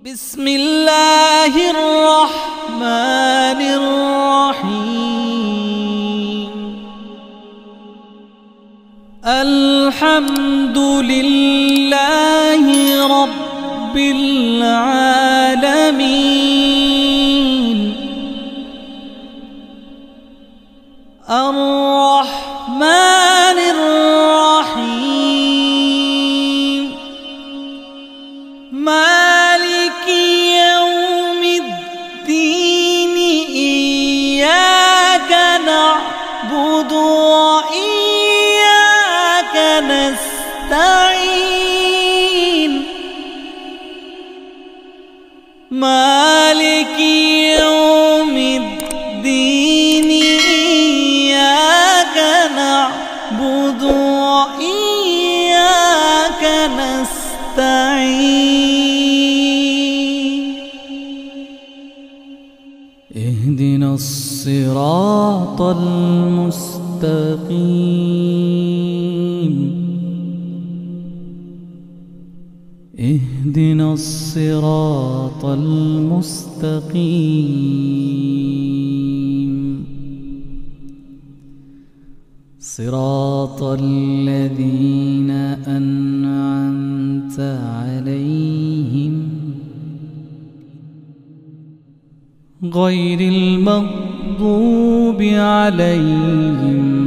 بسم الله الرحمن الرحيم. الحمد لله رب العالمين. الرحمن الرحيم. مالك يوم الدين. إياك نعبد وإياك نستعين. مالك يوم الدين. إياك نعبد وإياك نستعين. اهدنا الصراط المستقيم. اهدنا الصراط المستقيم. صراط الذين أنعمت عليهم غير المغضوب عليهم